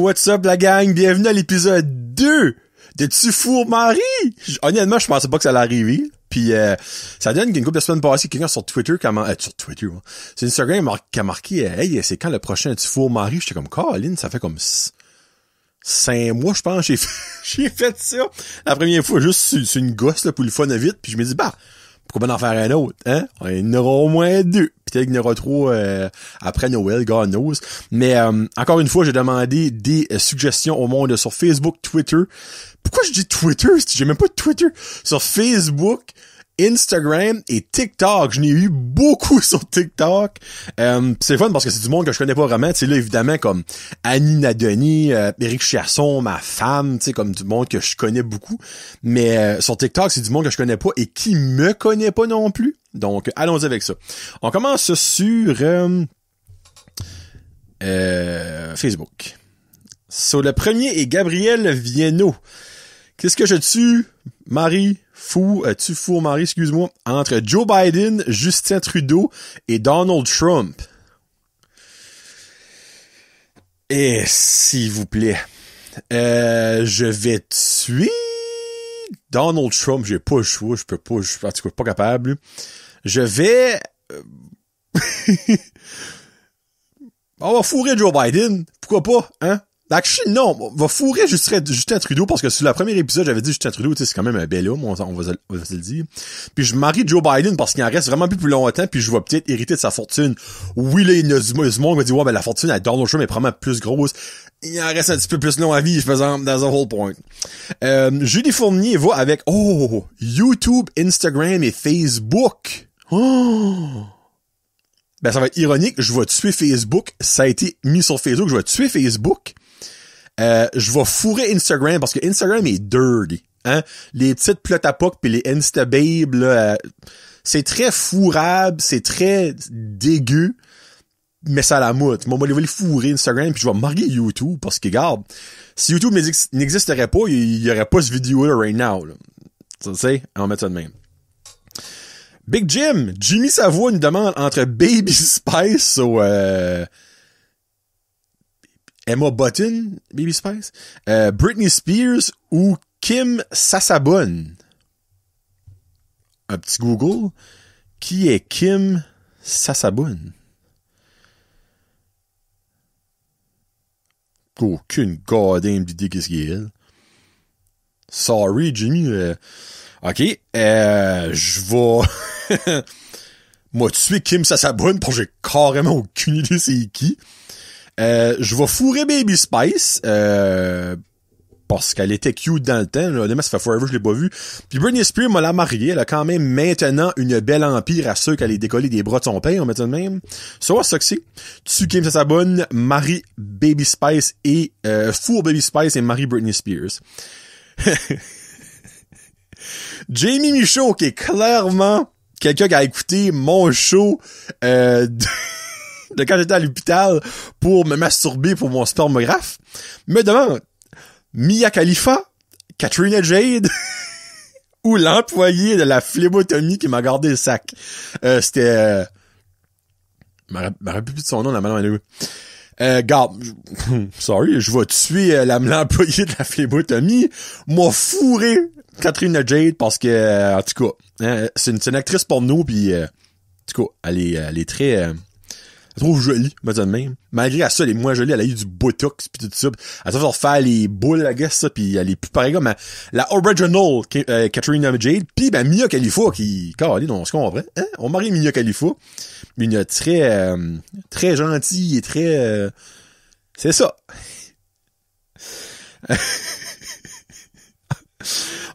what's up la gang? Bienvenue à l'épisode 2 de Tu fous Marie? Honnêtement, je pensais pas que ça allait arriver. Puis ça donne qu'une couple de semaines passées, quelqu'un sur Twitter sur Twitter, hein. C'est Instagram qui a marqué hey, c'est quand le prochain Tu fous Marie? J'étais comme Caroline, ça fait comme 5 mois, je pense, j'ai fait ça. La première fois, juste sur une gosse là, pour le fun vite, puis je me dis pourquoi pas en faire un autre, hein? Il y en aura au moins 2. Peut-être qu'il y en aura 3 après Noël, God knows. Mais encore une fois, j'ai demandé des suggestions au monde sur Facebook, Twitter. Pourquoi je dis Twitter? J'ai même pas de Twitter. Sur Facebook, Instagram et TikTok. Je n'ai eu beaucoup sur TikTok. C'est fun parce que c'est du monde que je connais pas vraiment. Tu sais, là, évidemment, comme Annie Nadoni, Éric Chasson, ma femme, tu sais, comme du monde que je connais beaucoup. Mais sur TikTok, c'est du monde que je connais pas et qui me connaît pas non plus. Donc, allons-y avec ça. On commence sur Facebook. Sur le premier est Gabriel Viennot. Qu'est-ce que je tue, Marie? Tu fous Marie, excuse-moi, entre Joe Biden, Justin Trudeau et Donald Trump. Et s'il vous plaît, je vais tuer Donald Trump. J'ai pas le choix, je peux pas, en tout cas, je suis pas capable. Je vais... On va fourrer Joe Biden. Pourquoi pas, hein? Actually, non, on va fourrer Justin Trudeau parce que sur le premier épisode, j'avais dit Justin Trudeau, tu sais, c'est quand même un bel homme, on va se le dire. Puis je marie Joe Biden parce qu'il en reste vraiment plus longtemps, puis je vais peut-être hériter de sa fortune. Oui, là, il y a du monde qui va dire, ouais, ben la fortune à Donald Trump est probablement plus grosse. Il en reste un petit peu plus long à vie, je faisais dans un whole point. Julie Fournier va avec, YouTube, Instagram et Facebook. Ben, ça va être ironique, je vais tuer Facebook. Ça a été mis sur Facebook, je vais tuer Facebook. Je vais fourrer Instagram parce que Instagram est dirty, hein. Les petites plots à poc pis les Instababes, là, c'est très fourrable, c'est très dégueu, mais ça a la moute. Moi, je vais les fourrer Instagram puis je vais marier YouTube parce que, regarde, si YouTube n'existerait pas, il y aurait pas ce vidéo-là right now, là. Tu sais, on va mettre ça de même. Big Jimmy Savoie nous demande entre Baby Spice ou Emma Button, Baby Spice, Britney Spears ou Kim Sasabon. Un petit Google. Qui est Kim Sasabon? Aucune goddamn idée qu'est-ce qu'il est, elle. Sorry, Jimmy. OK. Je vais... Moi, tuer Kim Sasabon parce que j'ai carrément aucune idée c'est qui. Je vais fourrer Baby Spice parce qu'elle était cute dans le temps. Honnêtement, ça fait forever je l'ai pas vue. Puis Britney Spears m'a la mariée. Elle a quand même maintenant une belle empire à ceux qu'elle est décollée des bras de son père, on met ça de même. Ça que c'est. Tu Kim Sasabon, marie Baby Spice et fourre Baby Spice et marie Britney Spears. Jamie Michaud, qui est clairement quelqu'un qui a écouté mon show de quand j'étais à l'hôpital pour me masturber pour mon spermographe, me demande Mia Khalifa, Katrina Jade ou l'employé de la phlébotomie qui m'a gardé le sac. C'était... je me rappelle plus de son nom, la madame. Garde, sorry, je vais tuer l'employé de la phlébotomie, m'a fourré Katrina Jade parce que, en tout cas, hein, c'est une actrice porno pis, en tout cas, elle est très... Elle trouve jolie, moi de même. Malgré à ça, elle est moins jolie, elle a eu du botox pis tout ça. Elle va faire les boules, I guess, ça, pis elle est plus pareille comme la original Katrina Jade, pis ben Mia Khalifa qui, carrément, on se comprend, hein? On marie Mia Khalifa. Une très gentille et très, c'est ça.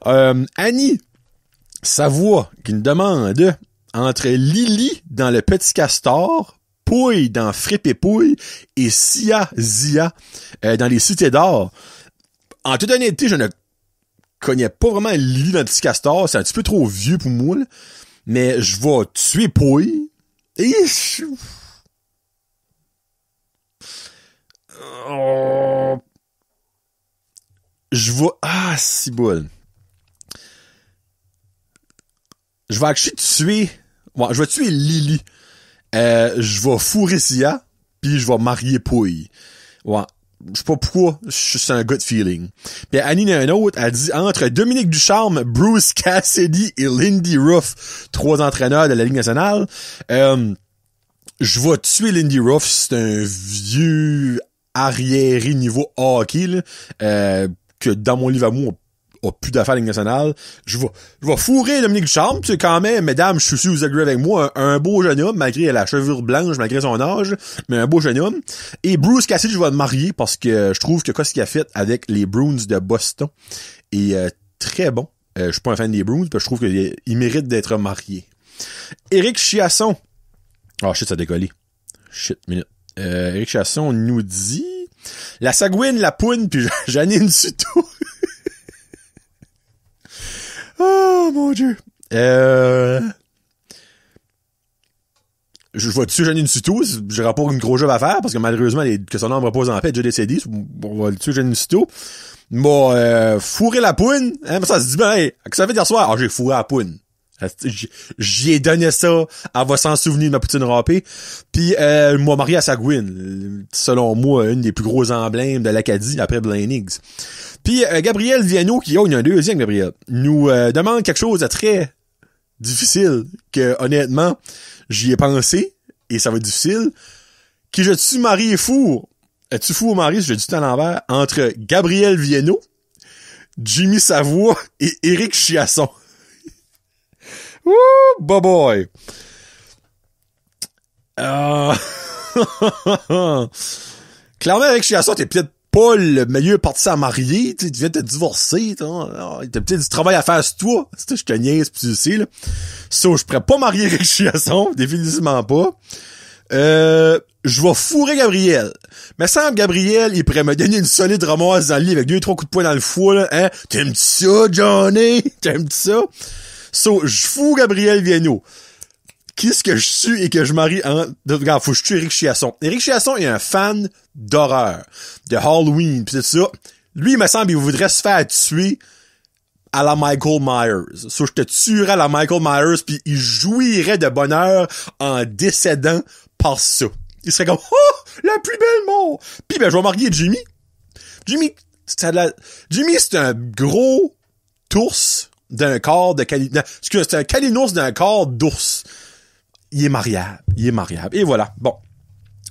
Annie Savoie qui nous demande entre Lily dans Le Petit Castor, Pouille dans Frippe et Pouille et Zia dans Les Cités d'Or. En toute honnêteté, je ne connais pas vraiment Lily dans Le Petit Castor, c'est un petit peu trop vieux pour moi, là. Mais je vais tuer Pouille et je vais... si bol. Je vais actually tuer... Bon, je vais tuer Lily. Je vais fourrer Sia, puis je vais marier Pouille. Ouais. Je sais pas pourquoi, c'est un gut feeling. Puis Annie a un autre, elle dit entre Dominique Ducharme, Bruce Cassidy et Lindy Ruff, 3 entraîneurs de la Ligue nationale. Je vais tuer Lindy Ruff, c'est un vieux arriéré niveau hockey là, que dans mon livre à moi a plus d'affaires à la Ligue nationale. Je vais fourrer Dominique Ducharme, tu sais, quand même, mesdames, je suis sûr que vous agréez avec moi, un beau jeune homme, malgré la chevelure blanche, malgré son âge, mais un beau jeune homme. Et Bruce Cassidy, je vais le marier parce que je trouve que ce qu'il a fait avec les Bruins de Boston est très bon. Je suis pas un fan des Bruins, parce que je trouve qu'il mérite d'être marié. Éric Chiasson. Oh shit, ça a décollé. Shit, minute. Éric Chiasson nous dit la Sagouine, la Poune, puis Janine Suto. Oh mon Dieu. Je vais tuer Janine Suto. J'aurai pas une grosse job à faire parce que malheureusement, que son nom repose en paix, déjà décédé. On va le tuer Janine Suto. Bon, fourrer la Poune. Hein, ça se dit ben, hey, que ça fait hier soir? Ah, j'ai fourré la Poune. J'y ai donné ça. Elle va s'en souvenir de ma poutine râpée. Puis, moi marié à Sagouine. Selon moi, une des plus gros emblèmes de l'Acadie après Blaine Higgs. Puis Gabriel Viano, qui il y a un deuxième Gabriel, nous demande quelque chose de très difficile, que honnêtement, j'y ai pensé, et ça va être difficile. Qui je tue mari et four? Es-tu fou ou mari, si je dis tout à l'envers, entre Gabriel Viano, Jimmy Savoie et Éric Chiasson. Wouh, boy. Clairement, Éric Chiasson, t'es peut-être pas le meilleur parti à marier, tu viens de te divorcer, t'as peut-être du travail à faire sur toi, je te niaise pis tu le sais, là. So, je pourrais pas marier Éric Chiasson, définitivement pas. Je vais fourrer Gabriel. Mais semble Gabriel, il pourrait me donner une solide ramasse dans le lit avec 2-3 coups de poing dans le foie, là, hein. T'aimes-tu ça, Johnny? T'aimes-tu ça? So, je fous Gabriel Viano. Qu'est-ce que je suis et que je marie regarde, faut que je tue Éric Chiasson. Éric Chiasson est un fan d'horreur, de Halloween, pis tout ça. Lui, il me semble, il voudrait se faire tuer à la Michael Myers. So, je te tuerais à la Michael Myers, puis il jouirait de bonheur en décédant par ça. Il serait comme, oh, la plus belle mort. Puis ben, je vais marier Jimmy. Jimmy, c'est un gros ours d'un corps de c'est un calinours d'un corps d'ours. Il est mariable. Et voilà. Bon.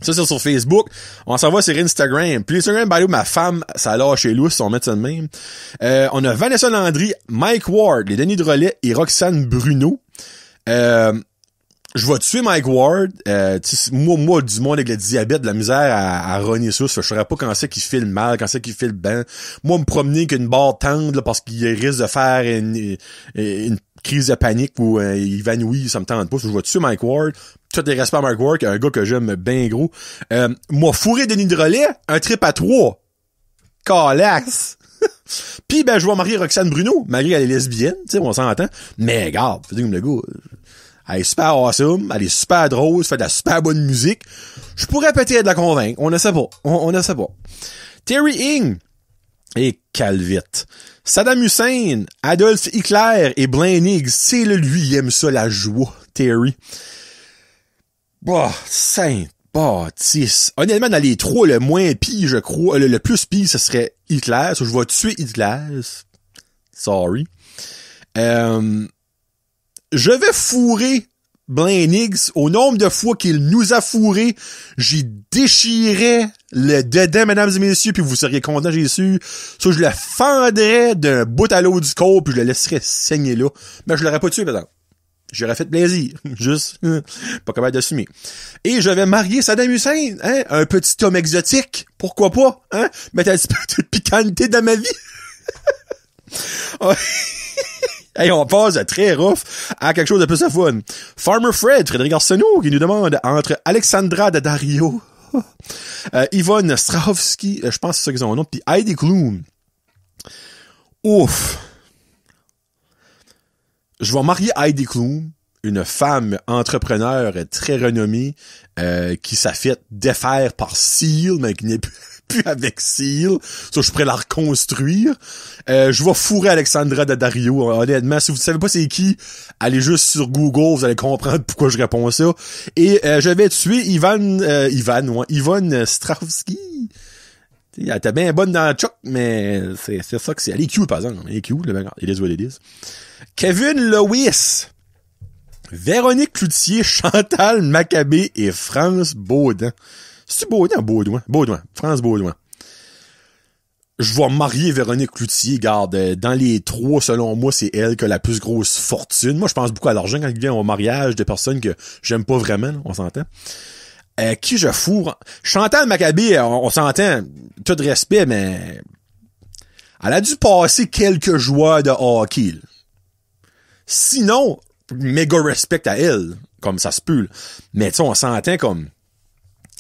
Ça, c'est sur Facebook. On s'en va sur Instagram. Puis Instagram, by the way, ma femme, ça lâche chez Louis, si on met ça de même. On a Vanessa Landry, Mike Ward, les Denis Drolet et Roxane Bruno. Je vais tuer Mike Ward. Moi, du monde avec le diabète, de la misère à rogner ça, je saurais pas quand c'est qu'il file mal, quand c'est qu'il file bien. Moi, me promener qu'une barre tendre, là, parce qu'il risque de faire une crise de panique ou il évanouit, ça me tente pas. Je vais tuer Mike Ward. Tout les respects à Mike Ward, qui est un gars que j'aime bien gros. Moi, fourré Denis Drolet, un trip à 3. Calax. Puis, ben, je vais marier Roxane Bruno, malgré qu'elle est lesbienne, tu sais, on s'entend. Mais, regarde, fais comme le gars. Elle est super awesome, elle est super drôle, fait de la super bonne musique. Je pourrais peut-être la convaincre, on ne sait pas. On ne sait pas. Terry Ing et Calvite. Saddam Hussein, Adolf Hitler et Blaine Higgs, c'est le lui, il aime ça, la joie, Terry. Bah, sainte bâtisse. Honnêtement, dans les trois, le moins pire, je crois, le plus pire, ce serait Hitler. So, je vais tuer Hitler. Sorry. Je vais fourrer Blaine Higgs au nombre de fois qu'il nous a fourré. J'y déchirerais le dedans, mesdames et messieurs, puis vous seriez contents, j'ai su. So, je le fendrais d'un bout à l'autre du corps, puis je le laisserais saigner là. Mais je l'aurais pas tué, par exemple. J'aurais fait plaisir. Juste, pas capable d'assumer. Et je vais marier Saddam Hussein, hein, un petit homme exotique. Pourquoi pas, hein? Mettre un petit peu de piquanté dans ma vie. Hey, on passe de très rough à quelque chose de plus à fun. Farmer Fred, Frédéric Arsenault, qui nous demande entre Alexandra Daddario, Yvonne Strahovski, je pense que c'est ça qu'ils ont un nom, puis Heidi Klum. Ouf. Je vais marier Heidi Klum, une femme entrepreneur très renommée, qui s'est fait défaire par Seal, mais qui n'est plus avec Seal. Ça, je pourrais la reconstruire. Je vais fourrer Alexandra Daddario. Honnêtement, si vous ne savez pas c'est qui, allez juste sur Google, vous allez comprendre pourquoi je réponds ça. Et je vais tuer Yvonne Strahovski. Elle était bien bonne dans le choc, mais c'est ça que c'est. Elle est cute, par exemple. Elle est cute, le mec. It is what it is. Kevin Lewis. Véronique Cloutier, Chantal Maccabé et France Baudin. C'est-tu Baudin ou Baudouin? Baudouin. France Baudouin. Je vais marier Véronique Cloutier. Garde, dans les trois, selon moi, c'est elle qui a la plus grosse fortune. Moi, je pense beaucoup à l'argent quand il vient au mariage de personnes que j'aime pas vraiment, là, on s'entend. Qui je fourre? Chantal Maccabé, on s'entend, tout de respect, mais elle a dû passer quelques joueurs de hockey. Là. Sinon, méga respect à elle, comme ça se peut. Là. Mais tu sais, on s'entend comme...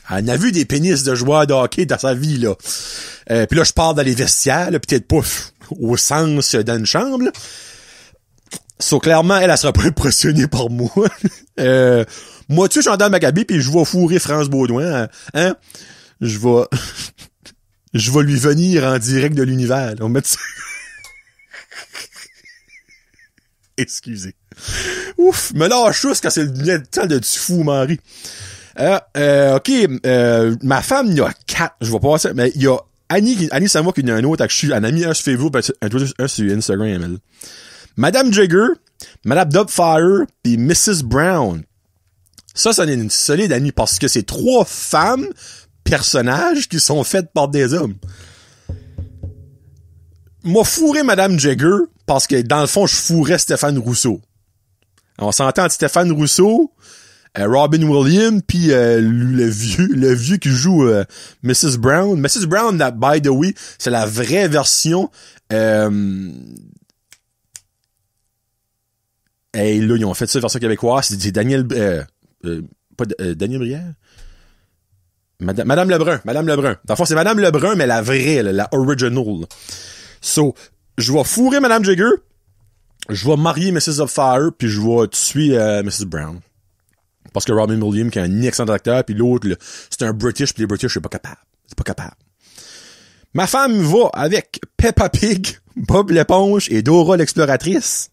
Elle a vu des pénis de joueurs de hockey dans sa vie, là. Puis là, je parle dans les vestiaires, là, peut-être pas au sens dans une chambre, là. So, clairement, elle sera pas impressionnée par moi. Moi, tu sais, Chantal Maccabé, puis je vais fourrer France Baudouin, hein? Je vais lui venir en direct de l'univers, là. On met ça... Excusez. Ouf, me lâche juste quand c'est le temps de tu fous, Marie. OK, ma femme, il y a 4, je vais passer, mais il y a Annie Samoa qui en a un autre, je suis un ami, un sur Facebook, un sur Instagram, elle. Madame Jagger, Madame Dubfire, puis Mrs. Brown. Ça, c'est une solide amie, parce que c'est 3 femmes, personnages, qui sont faites par des hommes. M'a fourré Madame Jagger, parce que, dans le fond, je fourrais Stéphane Rousseau. On s'entend entre Stéphane Rousseau, Robin Williams, puis le vieux qui joue Mrs. Brown. Mrs. Brown, by the way, c'est la vraie version. Hey, là, ils ont fait ça, version québécoise. C'est Daniel... Daniel Brière? Madame Lebrun. Dans le fond, c'est Madame Lebrun, mais la vraie, la original. So, je vais fourrer Madame Jagger, je vais marier Mrs. Upfire, puis je vais tuer Mrs. Brown. Parce que Robin Williams, qui est un excellent acteur, puis l'autre, là, c'est un British, puis les British, c'est pas capable. Ma femme va avec Peppa Pig, Bob l'éponge et Dora l'exploratrice.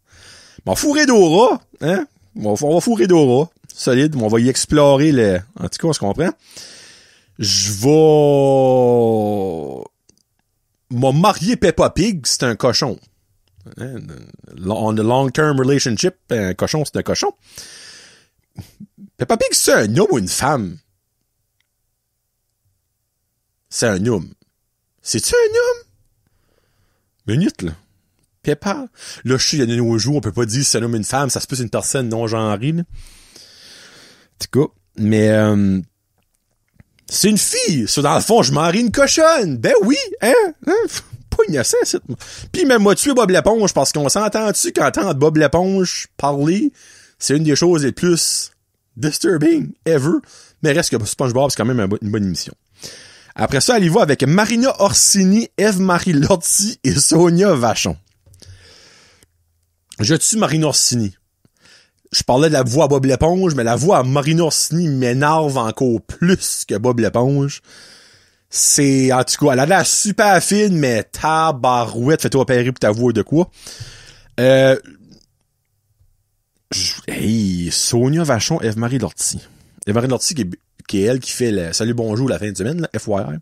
On va fourrer Dora, hein? On va fourrer Dora. Solide. On va y explorer en tout cas, on se comprend. Je vais... M'a marié Peppa Pig, c'est un cochon. Hein? On a long-term relationship, un cochon, c'est un cochon. Peppa Pig, c'est un homme ou une femme? C'est un homme. C'est-tu un homme? Minute, là. Peppa. Là, je sais, il y a de nos jours, on peut pas dire si c'est un homme ou une femme, ça se peut c'est une personne non-genrée, là. En tout cas. Mais, c'est une fille. Ça, dans le fond, je marie une cochonne. Ben oui, hein? Pas innocent, c'est... Puis même moi, tuer Bob l'éponge, parce qu'on s'entend-tu qu'entendre Bob l'éponge parler, c'est une des choses les plus disturbing ever. Mais reste que SpongeBob, c'est quand même une bonne émission. Après ça, elle y va avec Marina Orsini, Eve-Marie Lortie et Sonia Vachon. Je tue Marina Orsini. Je parlais de la voix à Bob l'éponge, mais la voix à Marina Orsini m'énerve encore plus que Bob l'éponge. C'est, en tout cas, elle a l'air super fine, mais tabarouette, fais-toi opérer pour ta voix de quoi. Sonia Vachon, Eve-Marie Lortie. Eve-Marie Lortie qui est elle qui fait le Salut Bonjour la fin de semaine, là, FYR.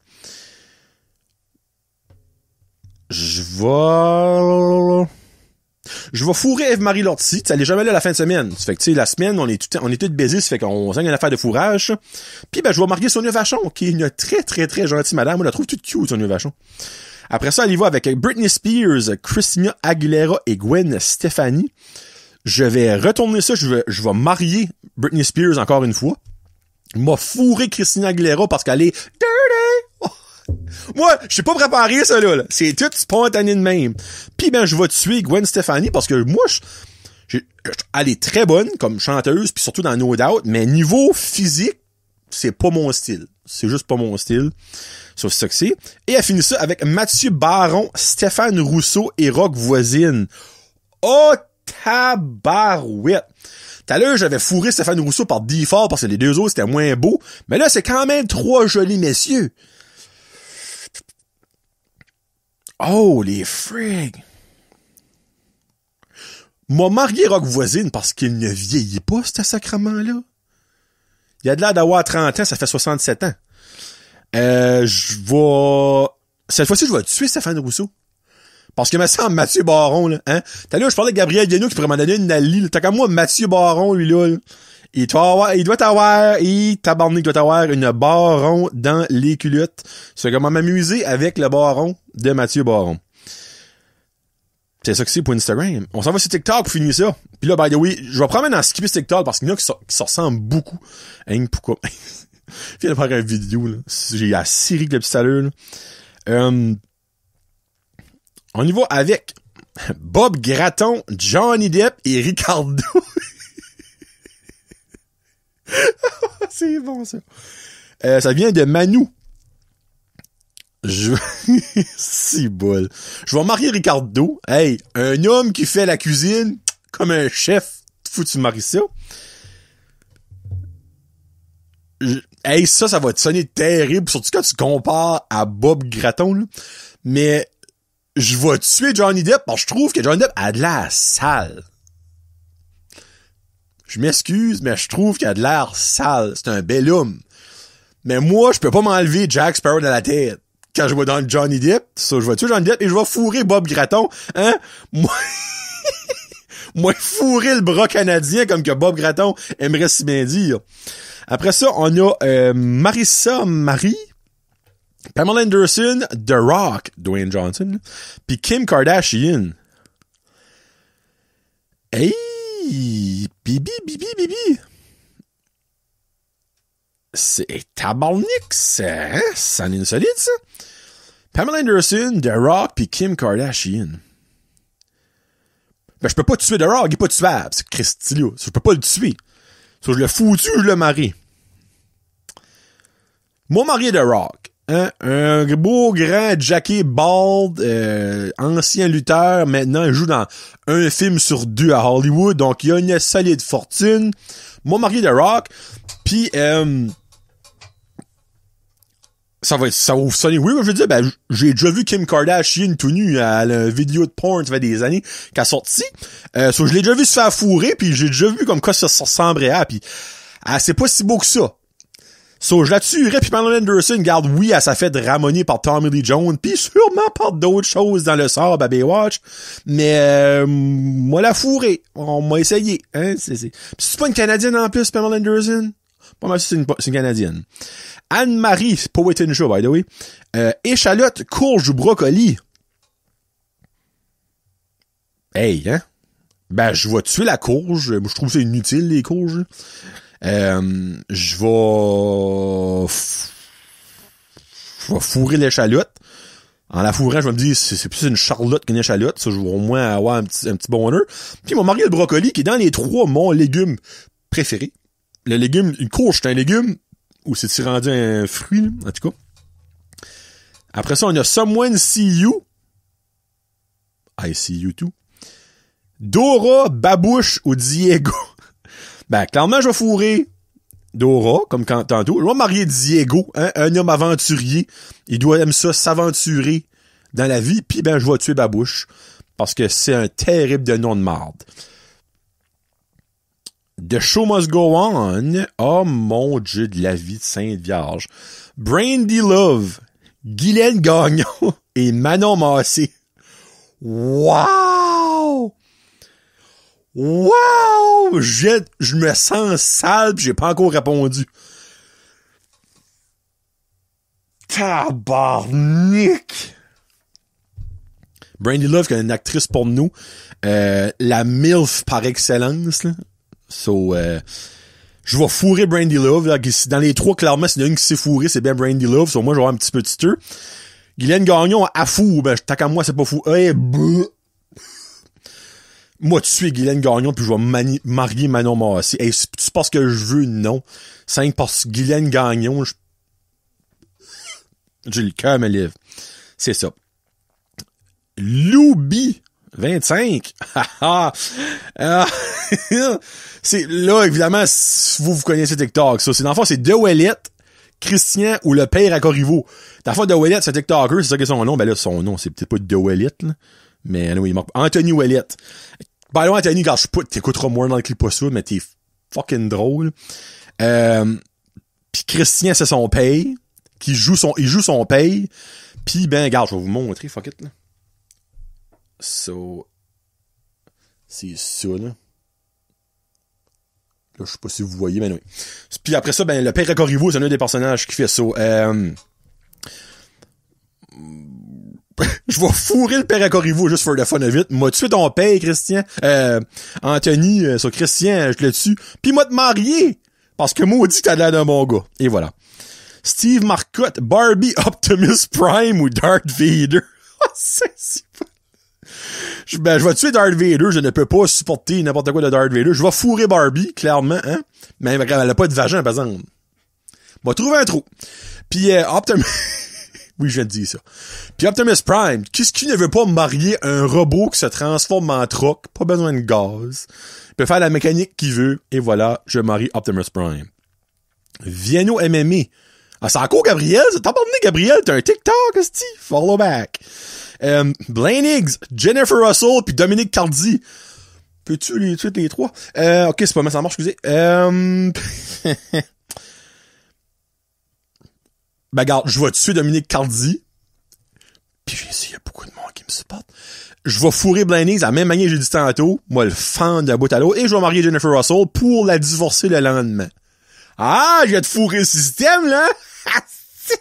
Je vais fourrer Eve-Marie Lortie. Elle est jamais là la fin de semaine. Ça fait que, tu sais, la semaine, on est toutes baisés. Ça fait qu'on s'en a une affaire de fourrage. Puis, ben, je vais marier Sonia Vachon, qui est une très, très, très gentille madame. On la trouve toute cute, Sonia Vachon. Après ça, elle y va avec Britney Spears, Christina Aguilera et Gwen Stefani. Je vais retourner ça. Je vais marier Britney Spears encore une fois. M'a fourré Christina Aguilera parce qu'elle est dirty. Oh. Moi, je suis pas préparé ça là. C'est tout spontané de même. Puis ben je vais tuer Gwen Stefani parce que moi elle est très bonne comme chanteuse puis surtout dans No Doubt, mais niveau physique, c'est pas mon style. C'est juste pas mon style. C'est ça que c'est. Et elle finit ça avec Mathieu Baron, Stéphane Rousseau et Rock Voisine. Oh tabarouette. Tout à l'heure, j'avais fourré Stéphane Rousseau par default parce que les deux autres, c'était moins beau. Mais là, c'est quand même 3 jolis messieurs. Oh, les frigs! M'a marié Rock Voisine parce qu'il ne vieillit pas, ce sacrement-là. Il a de l'air d'avoir 30 ans, ça fait 67 ans. Je vais cette fois-ci, je vais tuer Stéphane Rousseau. Parce que me semble Mathieu Baron, là, hein. T'as là, je parlais de Gabriel Guénaud qui pourrait m'en donner une Nali, là. T'as comme moi, Mathieu Baron, lui, là. Il doit t'avoir une Baron dans les culottes. C'est comment m'amuser avec le Baron de Mathieu Baron. C'est ça que c'est pour Instagram. On s'en va sur TikTok pour finir ça. Puis là, by the way, je vais probablement en skipper ce TikTok parce qu'il y en a qui se ressemblent beaucoup. Hein, pourquoi? Je viens de faire une vidéo, là. J'ai assez ri depuis tout à l'heure, là. On y va avec Bob Gratton, Johnny Depp et Ricardo. C'est bon, ça. Ça vient de Manu. Si bol. Je vais marier Ricardo. Hey, un homme qui fait la cuisine comme un chef. Faut que tu maries ça. Hey, ça va te sonner terrible. Surtout quand tu compares à Bob Gratton, là. Mais je vais tuer Johnny Depp parce que je trouve que Johnny Depp a de l'air sale. Je m'excuse, mais je trouve qu'il a de l'air sale. C'est un bel homme. Mais moi, je peux pas m'enlever Jack Sparrow dans la tête. Quand je vais dans Johnny Depp, ça, je vais tuer Johnny Depp et je vais fourrer Bob Gratton. Hein? Moi, fourrer le bras canadien comme que Bob Gratton aimerait si bien dire. Après ça, on a Marissa Marie, Pamela Anderson, The Rock, Dwayne Johnson, puis Kim Kardashian. Hey! Bibi. C'est tabarnak, ça en est solide, ça. Pamela Anderson, The Rock, puis Kim Kardashian. Ben, je peux pas tuer The Rock, il est pas tuable, c'est Christy, là. Je peux pas le tuer. So, je le foutu, je le marie. Moi, marié The Rock. Hein? Un beau, grand, jacké, bald, ancien lutteur. Maintenant, il joue dans un film sur 2 à Hollywood. Donc, il a une solide fortune. Moi, marié The Rock. Puis, ça va vous sonner. Oui, je veux dire, ben, j'ai déjà vu Kim Kardashian tout nu à la vidéo de porn, ça fait des années qu'elle a sorti. So, je l'ai déjà vu se faire fourrer, puis j'ai déjà vu comme quoi ça ressemblerait à, puis c'est pas si beau que ça. So, je la tuerais, puis Pamela Anderson, garde, oui, elle s'est fait ramonner par Tommy Lee Jones, puis sûrement par d'autres choses dans le sable à Baywatch, mais moi la fourrer, on m'a essayé, hein, c'est pas une Canadienne en plus, Pamela Anderson? Pas mal, c'est une Canadienne. Anne-Marie, pas Wait Show, by the way, échalote, courge ou brocoli. Hey, hein? Ben, je vais tuer la courge, moi je trouve ça inutile, les courges. Je vais fourrer l'échalote. En la fourrant, je vais me dire, c'est plus une charlotte qu'une échalote. Ça, je vais au moins avoir un petit bonheur. Puis, mon mari, le brocoli, qui est dans les 3 mon légume préféré. Le légume, une courge, c'est un légume, ou c'est-il rendu un fruit, là, en tout cas. Après ça, on a Someone See You. I See You Too. Dora, Babouche ou Diego. Ben, clairement, je vais fourrer Dora, comme tantôt. Je vais marier Diego, hein, un homme aventurier. Il doit aimer ça, s'aventurer dans la vie. Puis, ben, je vais tuer Babouche. Parce que c'est un terrible de nom de marde. The Show Must Go On. Oh, mon Dieu de la vie de Sainte Vierge. Brandy Love. Guylaine Gagnon et Manon Massé. Wow! Wow! Je me sens sale pis j'ai pas encore répondu. Tabarnak! Brandy Love, qui est une actrice porno, la MILF par excellence, là. So, je vais fourrer Brandy Love, là. Dans les 3, clairement, s'il y en a une qui s'est fourrée, c'est bien Brandy Love. So, moi, je vais avoir un petit peu de stir. Guylaine Gagnon, à fou, ben, tant qu'à moi, c'est pas fou. Hey, moi, tu suis Guylaine Gagnon, puis je vais marier Manon Massé. Hey, c'est parce que je veux, non. C'est parce que Guylaine Gagnon, j'ai le cœur me lève. C'est ça. Loubi 25. C'est là, évidemment, si vous connaissez TikTok, ça. C'est dans le fond, c'est De Ouellette, Christian ou le père à Corriveau. Dans le fond, De Ouellette, c'est TikToker, c'est ça que son nom. Ben là, son nom, c'est peut-être pas De Ouellette, là. Mais oui, il manque Anthony Ouellette. Ben là, Anthony, quand je t'écouteras moins dans le clip pas ça, mais t'es fucking drôle. Puis Christian, c'est son paye. Il joue son paye. Pis ben, regarde, je vais vous montrer, fuck it, là. So, c'est ça, là. Là, je sais pas si vous voyez, mais oui. Puis après ça, ben, le père Corriveau, c'est un des personnages qui fait ça. Je vais fourrer le père Corriveau juste for the fun of it. M'a tué ton père, Christian. Anthony, sur Christian, je le tue. Puis m'a te marié. Parce que maudit, t'as l'air d'un bon gars. Et voilà. Steve Marcotte, Barbie, Optimus Prime ou Darth Vader. C'est pas... je vais tuer Darth Vader, je ne peux pas supporter n'importe quoi de Darth Vader. Je vais fourrer Barbie, clairement, hein. Mais elle a pas de vagin, par exemple. M'a trouvé un trou. Puis Optimus... oui, je viens de dire ça. Puis Optimus Prime, qu'est-ce qui ne veut pas marier un robot qui se transforme en truck? Pas besoin de gaz. Il peut faire la mécanique qu'il veut. Et voilà, je marie Optimus Prime. Vienno MMA. Ah, c'est encore Gabriel? T'as pas donné Gabriel? T'as un TikTok, Steve? Follow back. Blaine Higgs, Jennifer Russell, puis Dominique Cardi. Peux-tu les tuer les trois? Ok, c'est pas mal, ça marche, excusez. Ben, regarde, je vais tuer Dominique Cardi. Puis j'ai essayé, il y a beaucoup de monde qui me supporte. Je vais fourrer Blaine Higgs à la même manière que j'ai dit tantôt. Moi, le fan d'un bout à l'autre. Et je vais marier Jennifer Russell pour la divorcer le lendemain. Ah, je vais te fourrer le système, là! C'est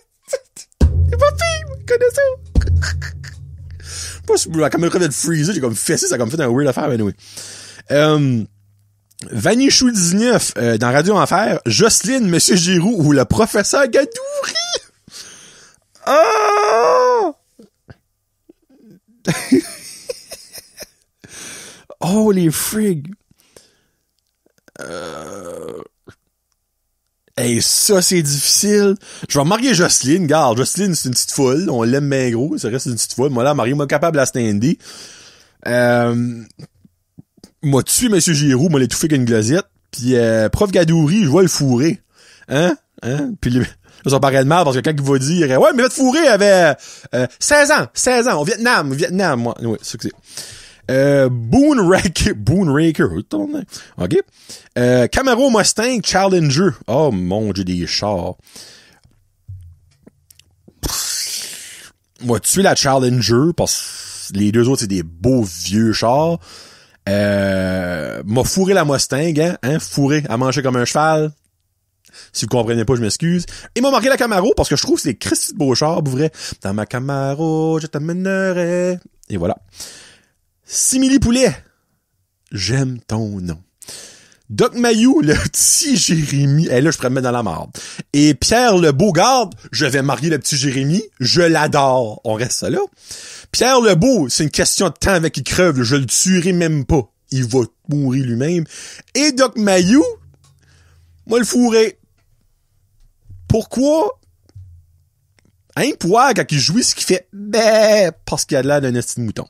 pas pire, je connais ça! Pas si la caméra vient de freezer, j'ai comme fessé, ça a comme fait un weird affaire, anyway. Vanichou 19, dans Radio Enfer, Jocelyne, Monsieur Giroux ou le professeur Gadouri! Oh! Oh, les frigs! Hey, ça, c'est difficile. Je vais marier Jocelyne. Regarde, Jocelyne, c'est une petite folle. On l'aime bien gros. Ça reste une petite folle. Moi, là, marier, moi, capable à stander. Moi, tuer Monsieur Giroux, moi, l'étouffer avec une glosette. Puis, prof Gadouri, je vais le fourrer. Hein? Puis, ça paraît de mal parce que quand il va dire, ouais, mais va te fourrer, il avait 16 ans, au Vietnam, moi. Oui, c'est ça que c'est. Boone Raker, ok. Camaro Mustang Challenger. Oh mon Dieu, des chars. Moi, tuer la Challenger parce que les deux autres c'est des beaux vieux chars. M'a fourré la Mustang, hein, fourré à manger comme un cheval. Si vous comprenez pas, je m'excuse. Et m'a marqué la Camaro parce que je trouve que c'est des Christy de beaux chars, pour vrai. Dans ma Camaro, je t'amènerai. Et voilà. Simili Poulet, j'aime ton nom. Doc Mayou, le petit Jérémy, là, je pourrais me mettre dans la marde. Et Pierre le Beaugarde, je vais marier le petit Jérémy, je l'adore. On reste ça là. Pierre le Beau, c'est une question de temps avec qu'il crève, je le tuerai même pas. Il va mourir lui-même. Et Doc Mayou, moi le fourrer. Pourquoi? Hein, poire, quand il jouit, ce qu'il fait, ben, parce qu'il a l'air d'un esti de mouton.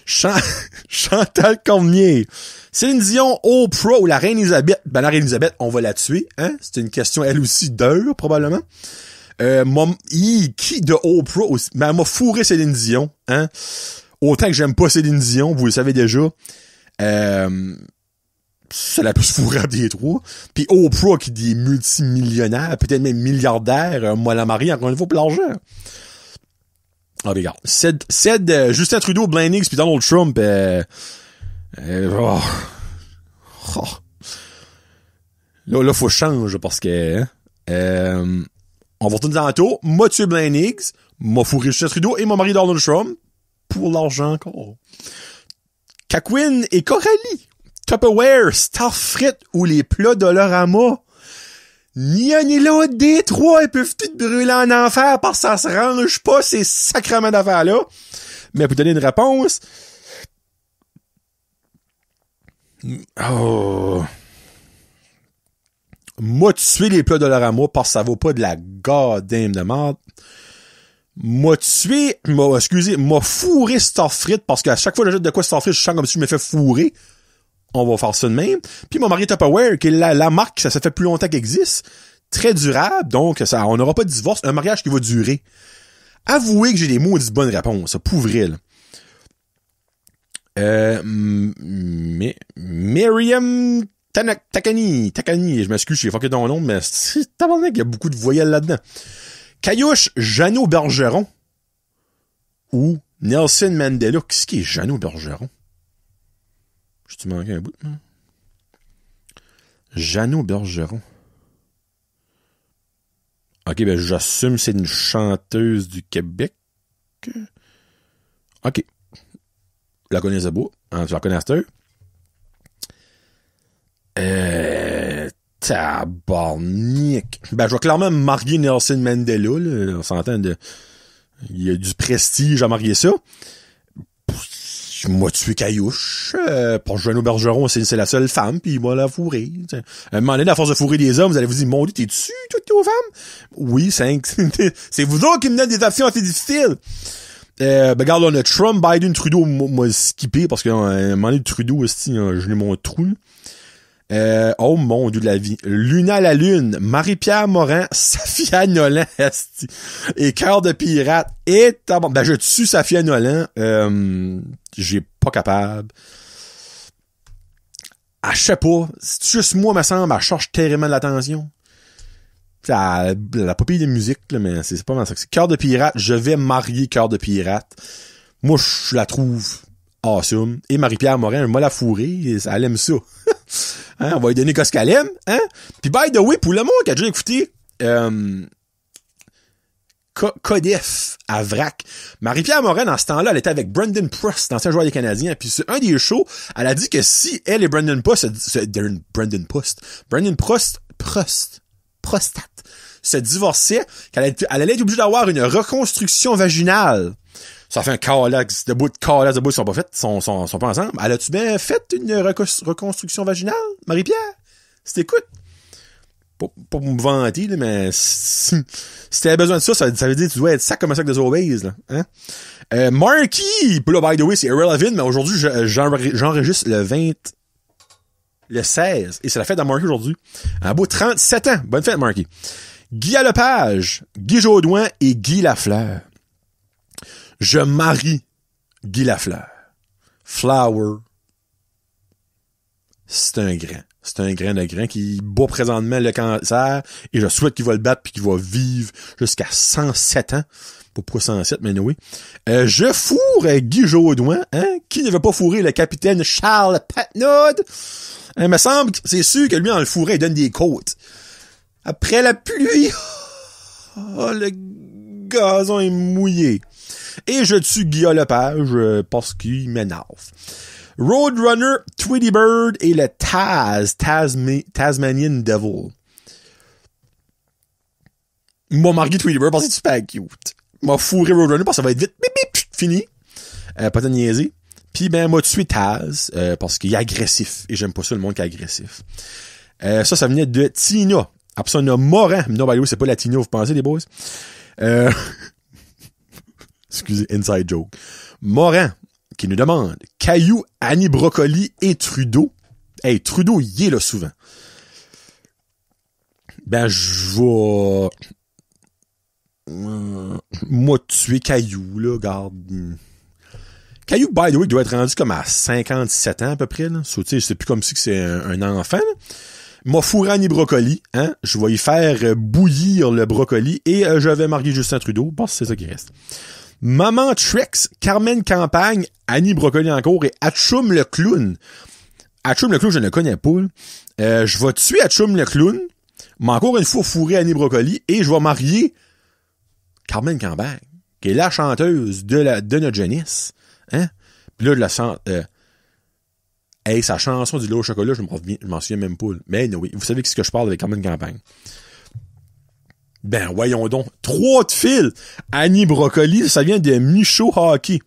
Chantal Cormier. Céline Dion, Oprah ou la Reine Elisabeth. Ben, la Reine Elisabeth, on va la tuer, hein. C'est une question, elle aussi, d'heure, probablement. Qui de Oprah aussi? Ben, elle m'a fourré Céline Dion, hein. Autant que j'aime pas Céline Dion, vous le savez déjà. C'est la plus fourrable des trois. Puis Oprah, qui est multimillionnaire, peut-être même milliardaire, moi la marie, encore une fois, pour l'argent. Ah, regarde. Justin Trudeau, Blaine Higgs, puis Donald Trump, Là, faut changer parce que, on va retourner dans le tour. M'a tué Blaine Higgs, m'a fourré Justin Trudeau et m'a marié Donald Trump. Pour l'argent encore. Kakwin et Coralie. Tupperware, Starfrit ou les plats Dollarama. Ni un ni l'autre des trois, ils peuvent tout brûler en enfer parce que ça se range pas ces sacrements d'affaires-là. Mais pour donner une réponse... Oh... M'a tué les plats Dollarama parce que ça vaut pas de la goddamn de merde. M'a fourré Starfrit parce qu'à chaque fois que j'achète de quoi Starfrit, je sens comme si je me fais fourrer. On va faire ça de même. Puis m'a marié Tupperware, qui est la marque, ça fait plus longtemps qu'elle existe. Très durable, donc ça, on n'aura pas de divorce. Un mariage qui va durer. Avouez que j'ai des maudites bonnes réponses, pour vrai, là. Myriam Takani, je m'excuse, j'ai fucké ton nom, mais c'est tabarnak, il y a beaucoup de voyelles là-dedans. Caillouche Jeannot Bergeron. ou Nelson Mandela. Qu'est-ce qui est Jeannot Bergeron? Je-tu manqué un bout, non? Jeannot Bergeron. Ok, ben j'assume que c'est une chanteuse du Québec. Ok. Je la connaissais pas. Hein, tu la connais à cette heure? Tabarnak. Ben, je vais clairement marier Nelson Mandela, là. On s'entend de... Il y a du prestige à marier ça. Moi, tu es caillouche. Pour Jeannot Bergeron, c'est la seule femme, puis il va la fourrer. T'sais. À un moment donné, à force de fourrer des hommes, vous allez vous dire, mon Dieu, t'es dessus, toutes aux femmes? Oui, c'est vous autres qui me donnent des options assez difficiles. Ben, regarde, on a Trump, Biden, Trudeau, moi, skippé, parce qu'à un moment donné, Trudeau, aussi, je l'ai mon trou. Oh mon Dieu de la vie. Luna la Lune, Marie-Pierre Morin, Safia Nolan, esti, et Cœur de pirate, et ben je tue Safia Nolan, j'ai pas capable. Je sais pas, c'est juste moi, me semble, elle cherche terriblement de l'attention. La papille de musique, là, mais c'est pas mal ça. Cœur de pirate, je vais marier Cœur de pirate. Moi, je la trouve awesome. Et Marie-Pierre Morin, elle m'a la fourrée, elle aime ça. Hein, on va lui donner qu'est-ce qu'elle aime, hein? Puis by the way, pour le monde qui a déjà écouté Codef à Vrac, Marie-Pierre Morin, dans ce temps-là, elle était avec Brendan Prost, l'ancien joueur des Canadiens, puis c'est un des shows, elle a dit que si elle et Brendan Prost se divorçaient, elle allait être obligée d'avoir une reconstruction vaginale. Ça fait un calax de bout ils sont pas faits, sont pas ensemble. Elle a-tu bien fait une reconstruction vaginale, Marie-Pierre? Si t'écoutes. Pas me vanter, là, mais si t'avais besoin de ça, ça veut dire que tu dois être sac comme un sac de Zobaze, là. Hein? Marky, puis là, by the way, c'est irrelevant, mais aujourd'hui, j'enregistre le 16, et c'est la fête de Marky aujourd'hui. Un beau 37 ans. Bonne fête, Marky. Guy Lepage, Guy Jodoin et Guy Lafleur. Je marie Guy Lafleur. Flower. C'est un grain de grain qui bat présentement le cancer et je souhaite qu'il va le battre puis qu'il va vivre jusqu'à 107 ans. Pourquoi 107, mais oui. Je fourre Guy Jodoin, hein? Qui ne veut pas fourrer le capitaine Charles Patnaud? Il me semble que c'est sûr que lui, en le fourré, il donne des côtes. Après la pluie, oh, le gazon est mouillé. Et je tue Guy Lepage parce qu'il m'énerve. Roadrunner, Tweety Bird et le Tasmanian Devil. M'a marqué Tweety Bird parce que c'est super cute. M'a fourré Roadrunner parce que ça va être vite. Bip, bip, fini. Pas de niaiser. Puis ben m'a tué Taz parce qu'il est agressif. Et j'aime pas ça le monde qui est agressif. Ça venait de Tina. Après ça, on a Morin. Non, by the way, c'est pas la Tina, vous pensez, les boys? Excusez, inside joke. Morin, qui nous demande Caillou, Annie Brocoli et Trudeau. Hey, Trudeau, il est là souvent. Ben, je vais... moi, tuer Caillou, là, garde... Caillou, by the way, doit être rendu comme à 57 ans, à peu près, là. So, tu sais, c'est plus comme si que c'est un enfant, là. M'a fourré Annie Brocoli, hein. Je vais y faire bouillir le brocoli et je vais marier Justin Trudeau, parce que c'est ça qui reste. Maman Trex, Carmen Campagne, Annie Brocoli encore et Atchoum le clown. Atchoum le clown, je ne le connais pas. Je vais tuer Atchoum le clown, mais encore une fois fourrer Annie Brocoli et je vais marier Carmen Campagne, qui est la chanteuse de notre jeunesse. Hein? Puis là, sa chanson du lait au chocolat, je m'en souviens même pas. Mais oui, vous savez ce que je parle avec Carmen Campagne. Ben, voyons donc. 3 de fil. Annie Brocoli, ça vient de Micho Hockey.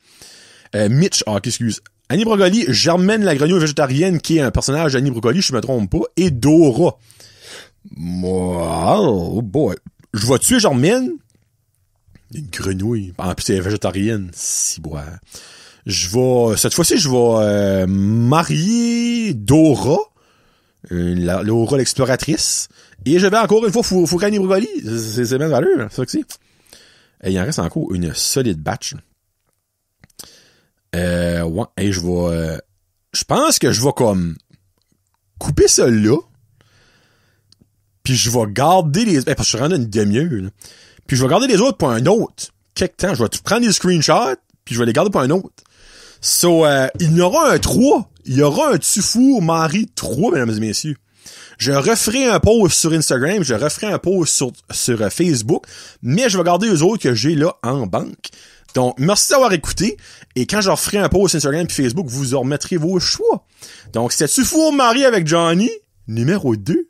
Mitch Hockey, excuse. Annie Brocoli, Germaine la grenouille végétarienne, qui est un personnage d'Annie Brocoli, je me trompe pas, et Dora. Oh boy. Je vais tuer Germaine. Une grenouille. En plus, c'est végétarienne. Si, boire. Cette fois-ci, je vais marier Dora. Laura l'exploratrice. Et je vais encore une fois fourrer Annie Brocoli. C'est bien valeur, c'est ça que c'est. Et il en reste encore une solide batch. Ouais, et je vais... je pense que je vais comme couper ça là. Puis je vais garder les... parce que je suis rendu une demi-heure. Là. Puis je vais garder les autres pour un autre. Quelque temps. Je vais prendre des screenshots. puis je vais les garder pour un autre. So, il y aura un 3. Il y aura un Tufour Marie 3, mesdames et messieurs. Je referai un post sur Instagram, je referai un post sur Facebook, mais je vais garder les autres que j'ai là en banque. Donc, merci d'avoir écouté, et quand je referai un post sur Instagram et Facebook, vous en remettrez vos choix. Donc, c'était Tufour Marie avec Johnny, numéro 2.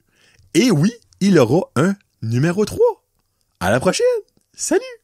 Et oui, il aura un numéro 3. À la prochaine. Salut!